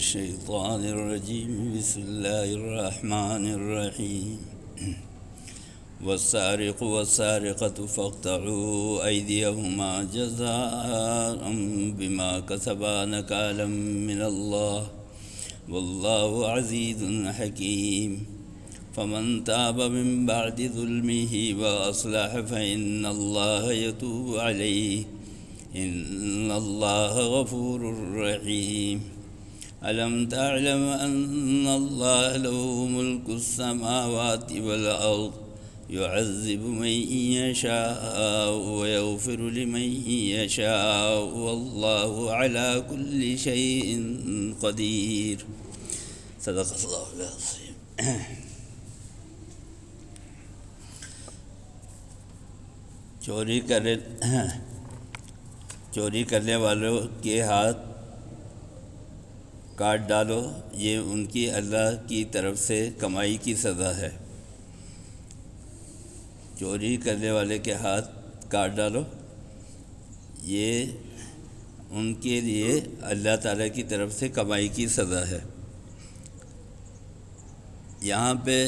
الشيطان الرجيم بسم الله الرحمن الرحيم والسارق والسارقة فاقطعوا أيديهما جزاء بما كسبا نكالا من الله والله عزيز حكيم فمن تاب من بعد ظلمه وأصلح فإن الله يتوب عليه إن الله غفور رحيم ألم تعلم أن الله له ملك السماوات والأرض يعذب من يشاء ويغفر لمن يشاء والله على كل شيء قدير صدق الله العظيم۔ چوری کرنے والوں کے ہاتھ کاٹ ڈالو، یہ ان کی اللہ کی طرف سے کمائی کی سزا ہے۔ چوری کرنے والے کے ہاتھ کاٹ ڈالو، یہ ان کے لیے اللہ تعالیٰ کی طرف سے کمائی کی سزا ہے۔ یہاں پہ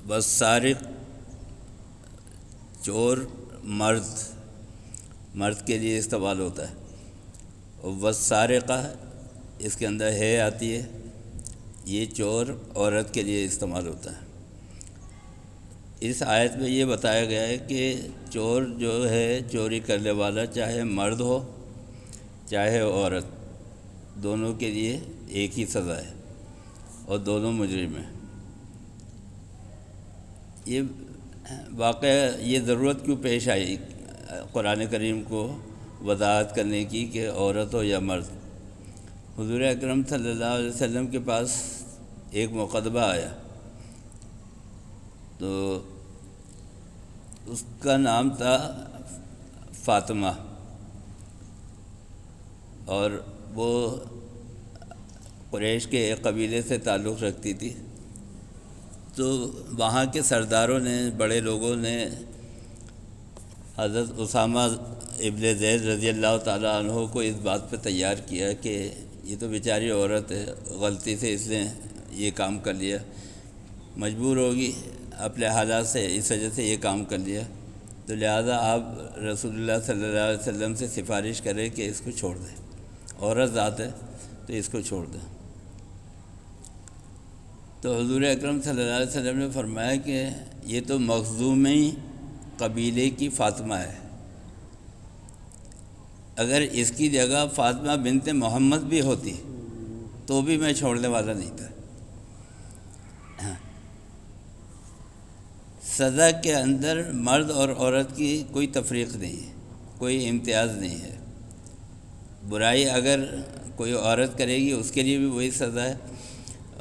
بس سارق چور مرد کے لیے استعمال ہوتا ہے، اور بس سارقہ اس کے اندر ہے آتی ہے، یہ چور عورت کے لیے استعمال ہوتا ہے۔ اس آیت میں یہ بتایا گیا ہے کہ چور جو ہے، چوری کرنے والا، چاہے مرد ہو چاہے عورت، دونوں کے لیے ایک ہی سزا ہے اور دونوں مجرم ہیں۔ یہ واقعہ، یہ ضرورت کیوں پیش آئی قرآن کریم کو وضاحت کرنے کی کہ عورت ہو یا مرد؟ حضور اکرم صلی اللہ علیہ وسلم کے پاس ایک مقدمہ آیا، تو اس کا نام تھا فاطمہ، اور وہ قریش کے ایک قبیلے سے تعلق رکھتی تھی۔ تو وہاں کے سرداروں نے، بڑے لوگوں نے حضرت اسامہ ابن زید رضی اللہ تعالیٰ عنہ کو اس بات پہ تیار کیا کہ یہ تو بیچاری عورت ہے، غلطی سے اس نے یہ کام کر لیا، مجبور ہوگی اپنے حالات سے، اس وجہ سے یہ کام کر لیا، تو لہذا آپ رسول اللہ صلی اللہ علیہ وسلم سے سفارش کریں کہ اس کو چھوڑ دیں، عورت ذات ہے تو اس کو چھوڑ دیں۔ تو حضور اکرم صلی اللہ علیہ وسلم نے فرمایا کہ یہ تو مخزومی قبیلے کی فاطمہ ہے، اگر اس کی جگہ فاطمہ بنت محمد بھی ہوتی تو بھی میں چھوڑنے والا نہیں تھا۔ سزا کے اندر مرد اور عورت کی کوئی تفریق نہیں ہے، کوئی امتیاز نہیں ہے۔ برائی اگر کوئی عورت کرے گی اس کے لیے بھی وہی سزا ہے،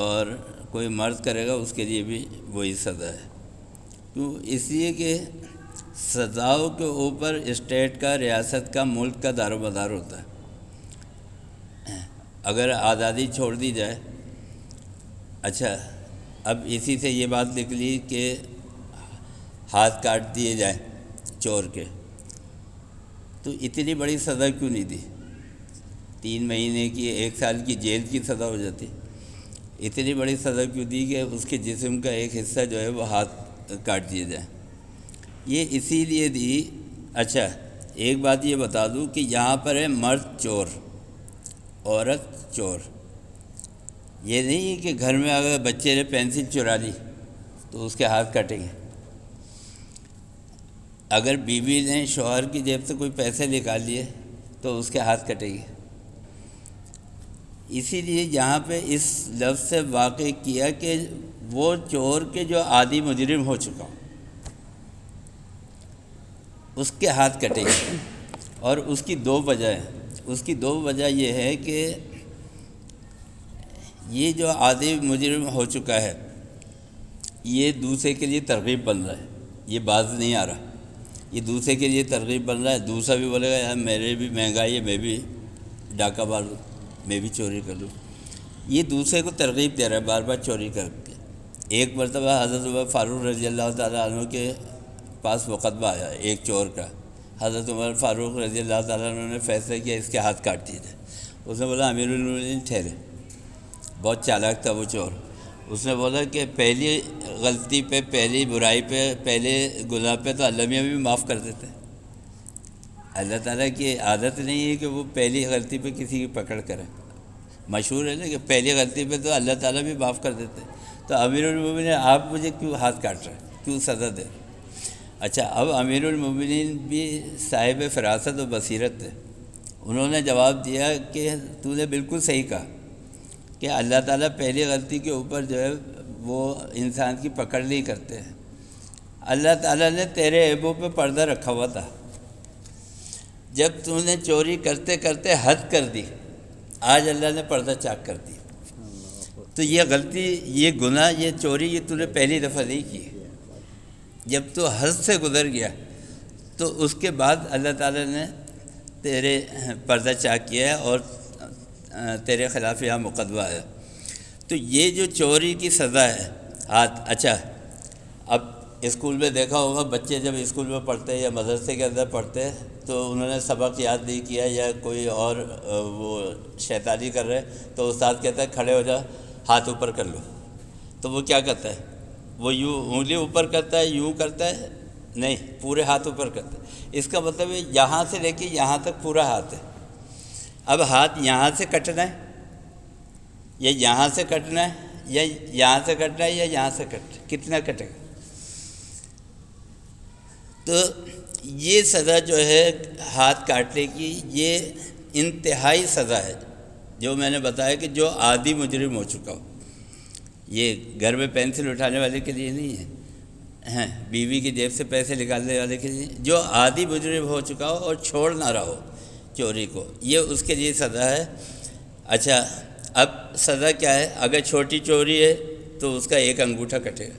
اور کوئی مرد کرے گا اس کے لیے بھی وہی سزا ہے۔ کیوں؟ اس لیے کہ سزاؤں کے اوپر اسٹیٹ کا، ریاست کا، ملک کا دار و مدار ہوتا ہے۔ اگر آزادی چھوڑ دی جائے، اچھا اب اسی سے یہ بات نکلی کہ ہاتھ کاٹ دیے جائیں چور کے، تو اتنی بڑی سزا کیوں نہیں دی؟ 3 مہینے کی، 1 سال کی جیل کی سزا ہو جاتی، اتنی بڑی سزا کیوں دی کہ اس کے جسم کا ایک حصہ جو ہے وہ ہاتھ کاٹ دیے جائیں؟ یہ اسی لیے دی۔ اچھا ایک بات یہ بتا دوں کہ یہاں پر ہے مرد چور، عورت چور۔ یہ نہیں کہ گھر میں اگر بچے نے پینسل چرا لی تو اس کے ہاتھ کٹیں گے، اگر بیوی نے شوہر کی جیب سے کوئی پیسے نکال لیے تو اس کے ہاتھ کٹیں گے۔ اسی لیے یہاں پہ اس لفظ سے واقع کیا کہ وہ چور کے جو عادی مجرم ہو چکا ہو اس کے ہاتھ کٹیں گے، اور اس کی 2 وجہ ہیں۔ اس کی 2 وجہ یہ ہے کہ یہ جو عادی مجرم ہو چکا ہے یہ دوسرے کے لیے ترغیب بن رہا ہے، یہ باز نہیں آ رہا، یہ دوسرے کے لیے ترغیب بن رہا ہے۔ دوسرا بھی بولے گا یار میرے بھی مہنگائی ہے، میں بھی ڈاکہ مار لوں، میں بھی چوری کر لوں، یہ دوسرے کو ترغیب دے رہا ہے بار بار چوری کر کے۔ ایک مرتبہ حضرت عمر فاروق رضی اللہ تعالیٰ عنہ کے پاس مقدمہ آیا ایک چور کا، حضرت عمر فاروق رضی اللہ تعالیٰ عنہ نے فیصلہ کیا اس کے ہاتھ کاٹ دیے جائے۔ اس نے بولا امیر المومنین ٹھہرے، بہت چالاک تھا وہ چور۔ اس نے بولا کہ پہلی غلطی پہ، پہلی برائی پہ، پہلے گناہ پہ تو اللہ میاں بھی معاف کر دیتے ہیں۔ اللہ تعالیٰ کی عادت نہیں ہے کہ وہ پہلی غلطی پہ کسی کی پکڑ کرے، مشہور ہے نا کہ پہلی غلطی پہ تو اللہ تعالیٰ بھی معاف کر دیتے ہیں۔ تو امیر المومنین آپ مجھے کیوں ہاتھ کاٹ رہے ہیں، کیوں سزا دے؟ اچھا، اب امیر المومنین بھی صاحب فراست و بصیرت تھے، انہوں نے جواب دیا کہ تو نے بالکل صحیح کہا کہ اللہ تعالیٰ پہلی غلطی کے اوپر جو ہے وہ انسان کی پکڑ نہیں کرتے ہیں۔ اللہ تعالیٰ نے تیرے عیبوں پہ پردہ رکھا ہوا تھا، جب تو نے چوری کرتے کرتے حد کر دی، آج اللہ نے پردہ چاک کر دی۔ تو یہ غلطی، یہ گناہ، یہ چوری، یہ تو نے پہلی دفعہ نہیں کی، جب تو حد سے گزر گیا تو اس کے بعد اللہ تعالیٰ نے تیرے پردہ چاک کیا ہے اور تیرے خلاف یہاں مقدمہ ہے۔ تو یہ جو چوری کی سزا ہے ہاتھ۔ اچھا، اب اسکول میں دیکھا ہوگا بچے جب اسکول میں پڑھتے ہیں یا مدرسے کے اندر پڑھتے ہیں تو انہوں نے سبق یاد نہیں کیا یا کوئی اور وہ شیطانی کر رہے تو استاد کہتا ہے کھڑے ہو جا، ہاتھ اوپر کر لو، تو وہ کیا کرتا ہے؟ وہ یوں انگلی اوپر کرتا ہے، یوں کرتا ہے؟ نہیں، پورے ہاتھ اوپر کرتا ہے۔ اس کا مطلب ہے یہاں سے لے کے یہاں تک پورا ہاتھ ہے۔ اب ہاتھ یہاں سے کٹنا ہے یا یہاں سے کٹنا ہے یا یہاں سے کٹنا ہے یا یہاں سے کٹنا ہے، کتنا کٹے گا؟ تو یہ سزا جو ہے ہاتھ کاٹنے کی، یہ انتہائی سزا ہے، جو میں نے بتایا کہ جو عادی مجرم ہو چکا ہو۔ یہ گھر میں پینسل اٹھانے والے کے لیے نہیں ہے، ہیں بیوی کی جیب سے پیسے نکالنے والے کے لیے، جو عادی مجرم ہو چکا ہو اور چھوڑ نہ رہا ہو چوری کو، یہ اس کے لیے سزا ہے۔ اچھا، اب سزا کیا ہے؟ اگر چھوٹی چوری ہے تو اس کا ایک انگوٹھا کٹے گا،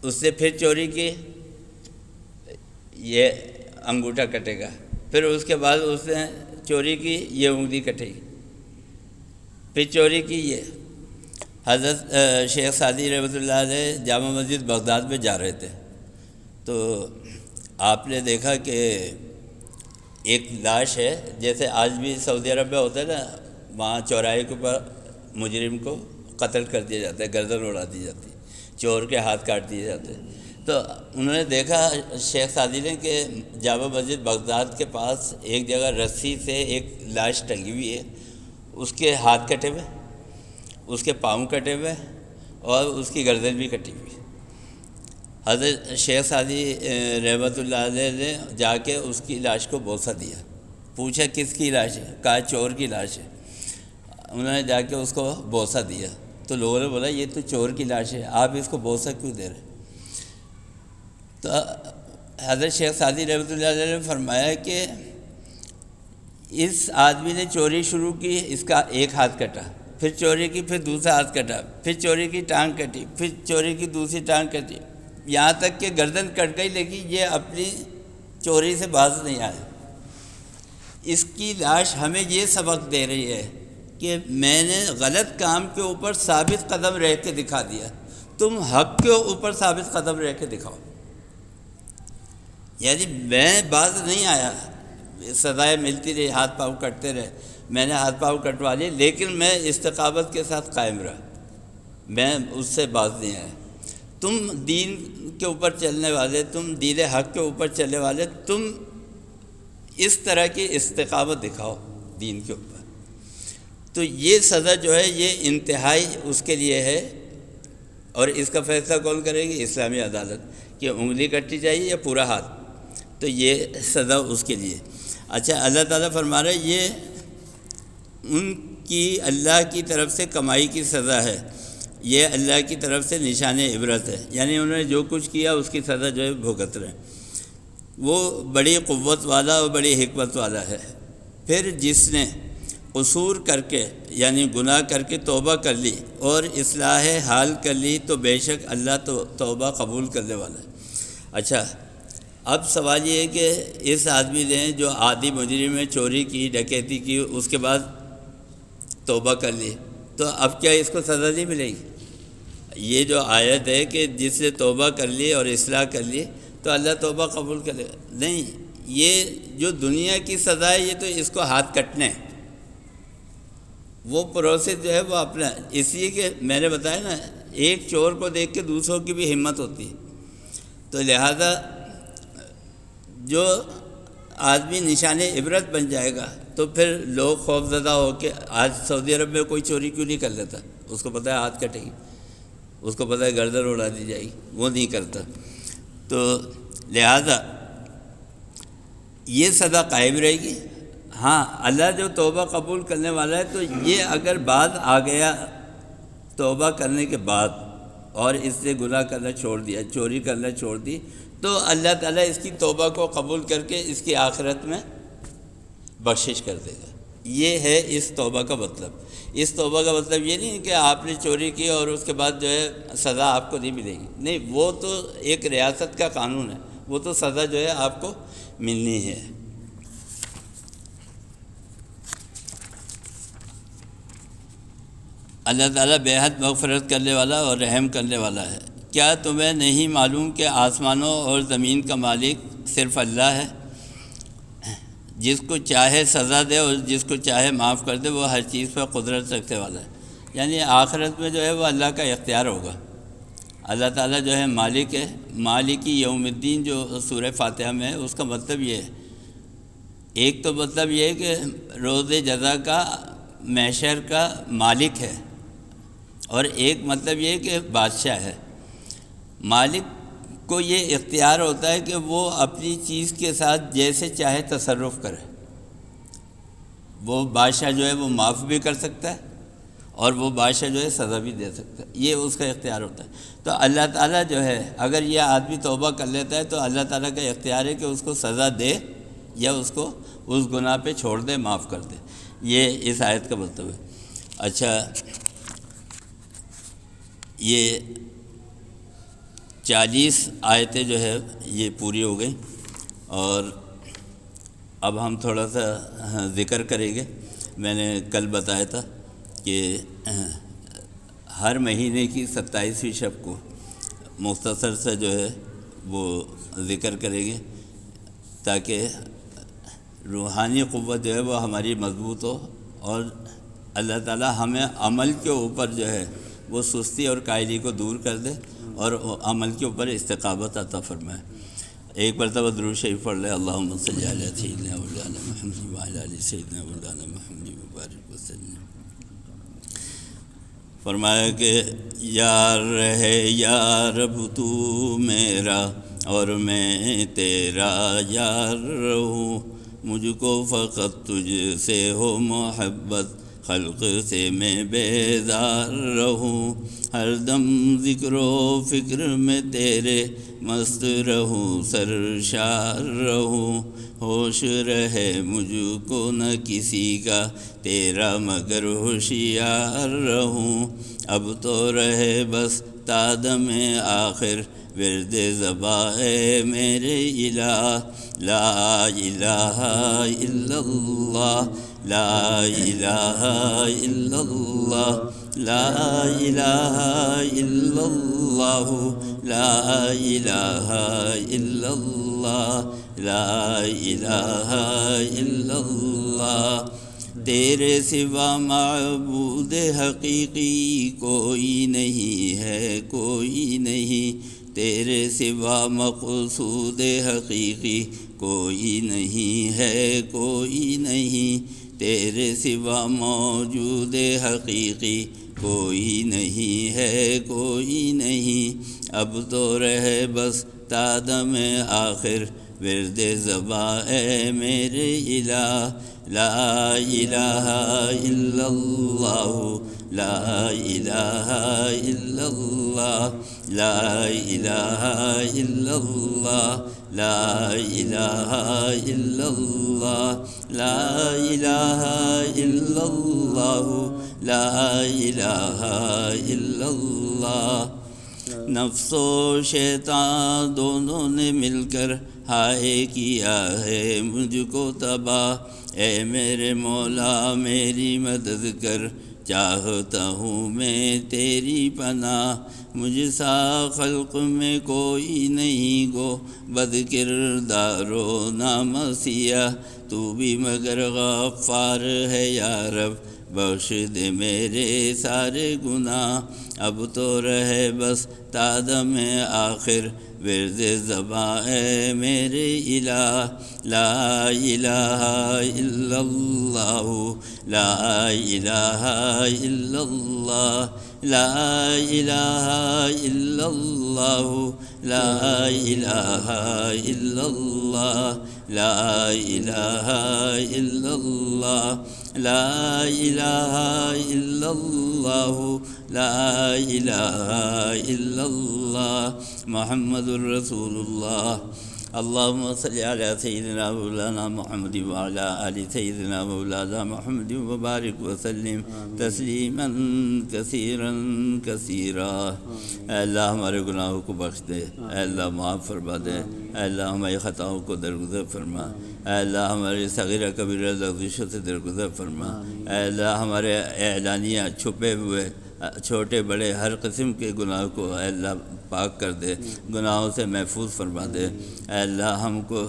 اس نے پھر چوری کی، یہ انگوٹھا کٹے گا، پھر اس کے بعد اس نے چوری کی، یہ انگلی کٹے گی، پھر چوری کی یہ۔ حضرت شیخ سعدی رحمۃ اللہ علیہ جامع مسجد بغداد میں جا رہے تھے، تو آپ نے دیکھا کہ ایک لاش ہے، جیسے آج بھی سعودی عرب میں ہوتا ہے نا، وہاں چوراہے کے اوپر مجرم کو قتل کر دیا جاتا ہے، گردن اڑا دی جاتی ہے، چور کے ہاتھ کاٹ دیے جاتے ہیں۔ تو انہوں نے دیکھا شیخ سعدی نے کہ جامع مسجد بغداد کے پاس ایک جگہ رسی سے ایک لاش ٹنگی ہوئی ہے، اس کے ہاتھ کٹے ہوئے، اس کے پاؤں کٹے ہوئے اور اس کی گردن بھی کٹی ہوئی۔ حضرت شیخ سعدی رحمۃ اللہ علیہ نے جا کے اس کی لاش کو بوسہ دیا، پوچھا کس کی لاش ہے؟ کہا چور کی لاش ہے۔ انہوں نے جا کے اس کو بوسہ دیا، تو لوگوں نے بولا یہ تو چور کی لاش ہے، آپ اس کو بوسہ کیوں دے رہے؟ تو حضرت شیخ سعدی رحمۃ اللہ علیہ نے فرمایا کہ اس آدمی نے چوری شروع کی، اس کا ایک ہاتھ کٹا، پھر چوری کی، پھر دوسرا ہاتھ کٹا، پھر چوری کی ٹانگ کٹی، پھر چوری کی دوسری ٹانگ کٹی، یہاں تک کہ گردن کٹ گئی، لیکن یہ اپنی چوری سے باز نہیں آیا۔ اس کی لاش ہمیں یہ سبق دے رہی ہے کہ میں نے غلط کام کے اوپر ثابت قدم رہ کے دکھا دیا، تم حق کے اوپر ثابت قدم رہ کے دکھاؤ۔ یعنی میں باز نہیں آیا، سزائیں ملتی رہی، ہاتھ پاؤں کٹتے رہے، میں نے ہاتھ پاؤں کٹوا لیے، لیکن میں استقامت کے ساتھ قائم رہا، میں اس سے باز نہیں آیا۔ تم دین کے اوپر چلنے والے، تم دین حق کے اوپر چلنے والے، تم اس طرح کی استقامت دکھاؤ دین کے اوپر۔ تو یہ سزا جو ہے یہ انتہائی اس کے لیے ہے، اور اس کا فیصلہ کون کرے گی؟ اسلامی عدالت، کہ انگلی کٹی چاہیے یا پورا ہاتھ، تو یہ سزا اس کے لیے۔ اچھا، اللہ تعالیٰ فرما رہا ہے یہ ان کی اللہ کی طرف سے کمائی کی سزا ہے، یہ اللہ کی طرف سے نشان عبرت ہے، یعنی انہوں نے جو کچھ کیا اس کی سزا جو ہے بھگت رہے ہیں۔ وہ بڑی قوت والا اور بڑی حکمت والا ہے۔ پھر جس نے قصور کر کے یعنی گناہ کر کے توبہ کر لی اور اصلاح حال کر لی تو بے شک اللہ تو توبہ قبول کرنے والا ہے۔ اچھا، اب سوال یہ ہے کہ اس آدمی نے جو عادی مجرم میں چوری کی، ڈکیتی کی، اس کے بعد توبہ کر لی، تو اب کیا اس کو سزا نہیں ملے گی؟ یہ جو آیت ہے کہ جس نے توبہ کر لی اور اصلاح کر لی تو اللہ توبہ قبول کرے گا، نہیں، یہ جو دنیا کی سزا ہے یہ تو اس کو ہاتھ کٹنے ہیں، وہ پروسیس جو ہے وہ اپنا، اس لیے کہ میں نے بتایا نا ایک چور کو دیکھ کے دوسروں کی بھی ہمت ہوتی ہے، تو لہذا جو آدمی نشان عبرت بن جائے گا تو پھر لوگ خوف زدہ ہو کے، آج سعودی عرب میں کوئی چوری کیوں نہیں کر لیتا؟ اس کو پتہ ہے ہاتھ کٹے گی، اس کو پتہ ہے گردن اڑا دی جائے گی، وہ نہیں کرتا۔ تو لہذا یہ سزا قائم رہے گی۔ ہاں اللہ جو توبہ قبول کرنے والا ہے، تو یہ اگر بعد آ گیا توبہ کرنے کے بعد اور اس سے گناہ کرنا چھوڑ دیا، چوری کرنا چھوڑ دی، تو اللہ تعالیٰ اس کی توبہ کو قبول کر کے اس کی آخرت میں بخشش کر دے گا۔ یہ ہے اس توبہ کا مطلب۔ اس توبہ کا مطلب یہ نہیں کہ آپ نے چوری کی اور اس کے بعد جو ہے سزا آپ کو نہیں ملے گی، نہیں، وہ تو ایک ریاست کا قانون ہے، وہ تو سزا جو ہے آپ کو ملنی ہے۔ اللہ تعالیٰ بے حد مغفرت کرنے والا اور رحم کرنے والا ہے۔ کیا تمہیں نہیں معلوم کہ آسمانوں اور زمین کا مالک صرف اللہ ہے؟ جس کو چاہے سزا دے اور جس کو چاہے معاف کر دے، وہ ہر چیز پر قدرت رکھنے والا ہے۔ یعنی آخرت میں جو ہے وہ اللہ کا اختیار ہوگا۔ اللہ تعالیٰ جو ہے مالک ہے، مالکی یوم الدین جو سورہ فاتحہ میں ہے، اس کا مطلب یہ ہے، ایک تو مطلب یہ ہے کہ روز جزا کا، محشر کا مالک ہے، اور ایک مطلب یہ ہے کہ بادشاہ ہے۔ مالک کو یہ اختیار ہوتا ہے کہ وہ اپنی چیز کے ساتھ جیسے چاہے تصرف کرے۔ وہ بادشاہ جو ہے وہ معاف بھی کر سکتا ہے، اور وہ بادشاہ جو ہے سزا بھی دے سکتا ہے، یہ اس کا اختیار ہوتا ہے۔ تو اللہ تعالیٰ جو ہے اگر یہ آدمی توبہ کر لیتا ہے تو اللہ تعالیٰ کا اختیار ہے کہ اس کو سزا دے یا اس کو اس گناہ پہ چھوڑ دے، معاف کر دے۔ یہ اس آیت کا مطلب ہے۔ اچھا، یہ 40 آیتیں جو ہے یہ پوری ہو گئیں، اور اب ہم تھوڑا سا ذکر کریں گے۔ میں نے کل بتایا تھا کہ ہر مہینے کی 27ویں شب کو مختصر سے جو ہے وہ ذکر کریں گے، تاکہ روحانی قوت جو ہے وہ ہماری مضبوط ہو، اور اللہ تعالیٰ ہمیں عمل کے اوپر جو ہے وہ سستی اور کائلی کو دور کر دے، اور عمل کے اوپر استقامت عطا فرمائے۔ ایک مرتبہ درود شریف پڑھ لیں، اللہم صلی علی سیدنا مولانا محمد وعلی آل سیدنا مولانا محمد مبارک وسلم۔ فرمایا کہ یار رہے یا رب تو میرا اور میں تیرا یار رہوں، مجھ کو فقط تجھ سے ہو محبت، خلق سے میں بیزار رہوں، ہر دم ذکر و فکر میں تیرے مست رہوں، سرشار رہوں، ہوش رہے مجھ کو نہ کسی کا تیرا مگر ہوشیار رہوں، اب تو رہے بس تادم آخر ورد زباں اے میرے الہ، لا الہ الا اللہ، لا الہ الا اللہ، لا الہ الا اللہ، لا الہ الا اللہ، لا الہ الا اللہ۔ تیرے سوا معبود حقیقی کوئی نہیں ہے، کوئی نہیں، تیرے سوا مقصود حقیقی کوئی نہیں ہے، کوئی نہیں، تیرے سوا موجود حقیقی کوئی نہیں ہے، کوئی نہیں، اب تو رہے بس تادم آخر ورد زباں اے میرے الہ، لا الہ الا اللہ، لا الہ الا اللہ، لا الہ الا اللہ، لا الہ الا اللہ، لا الہ الا اللہ، لا الہ الا اللہ۔ نفس و شیطان دونوں نے مل کر ہائے کیا ہے مجھ کو تباہ، اے میرے مولا میری مدد کر، چاہتا ہوں میں تیری پناہ، مجھ سا خلق میں کوئی نہیں گو، بد کردار و نامسیح، تو بھی مگر غفار ہے یا رب، بخش دے میرے سارے گناہ، اب تو رہے بس تادم آخر، ورد زباں اے میرے الہ، لا الہ الا اللہ، لا الہ الا اللہ، لا الہ الا اللہ، لا الہ الا اللہ، لا الہ الا اللہ، لا الہ الا اللہ، لا الہ الا اللہ، محمد الرسول اللہ۔ اللہم صلی علی سیدنا مولانا محمد وعلی آل سیدنا مولانا محمد وبارک وسلم تسلیما کثیرا کثیرا۔ اے اللہ ہمارے گناہوں کو بخش دے، اے اللہ معاف فرما دے، اے اللہ ہماری خطاؤں کو درگزر فرما، اے اللہ ہمارے صغیرہ کبیرہ لغزشوں سے درگزر فرما، اے اللہ ہمارے اعلانیہ چھپے ہوئے چھوٹے بڑے ہر قسم کے گناہ کو اے اللہ پاک کر دے، گناہوں سے محفوظ فرما دے، اے اللہ ہم کو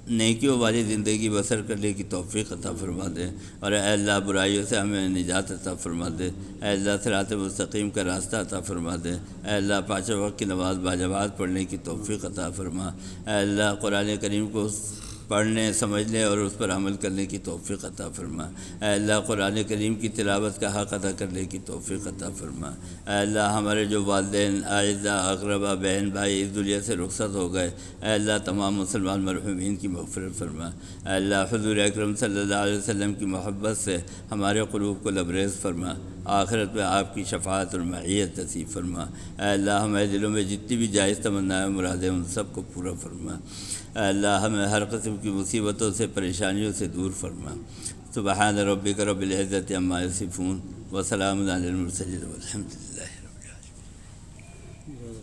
نیکیوں والی زندگی بسر کرنے کی توفیق عطا فرما دے، اور اے اللہ برائیوں سے ہمیں نجات عطا فرما دے، اے اللہ صراط مستقیم کا راستہ عطا فرما دے، اے اللہ پانچوں وقت کی نماز باجماعت پڑھنے کی توفیق عطا فرما، اے اللہ قرآن کریم کو پڑھنے سمجھنے اور اس پر عمل کرنے کی توفیق عطا فرما، اے اللہ قرآن کریم کی تلاوت کا حق ادا کرنے کی توفیق عطا فرما، اے اللہ ہمارے جو والدین اعزاء اقربا بہن بھائی اس دنیا سے رخصت ہو گئے، اے اللہ تمام مسلمان مرحومین کی مغفرت فرما، اے اللہ حضور اکرم صلی اللہ علیہ وسلم کی محبت سے ہمارے قلوب کو لبریز فرما، آخرت میں آپ کی شفاعت اور معیت نصیب فرما، اے اللہ ہمارے دلوں میں جتنی بھی جائز تمنائیں مرادیں ان سب کو پورا فرما، اے اللہ ہمیں ہر قسم کی مصیبتوں سے پریشانیوں سے دور فرما۔ سبحان ربک رب العزت عما یصفون وسلام علی المرسلین والحمد للہ رب العالمین۔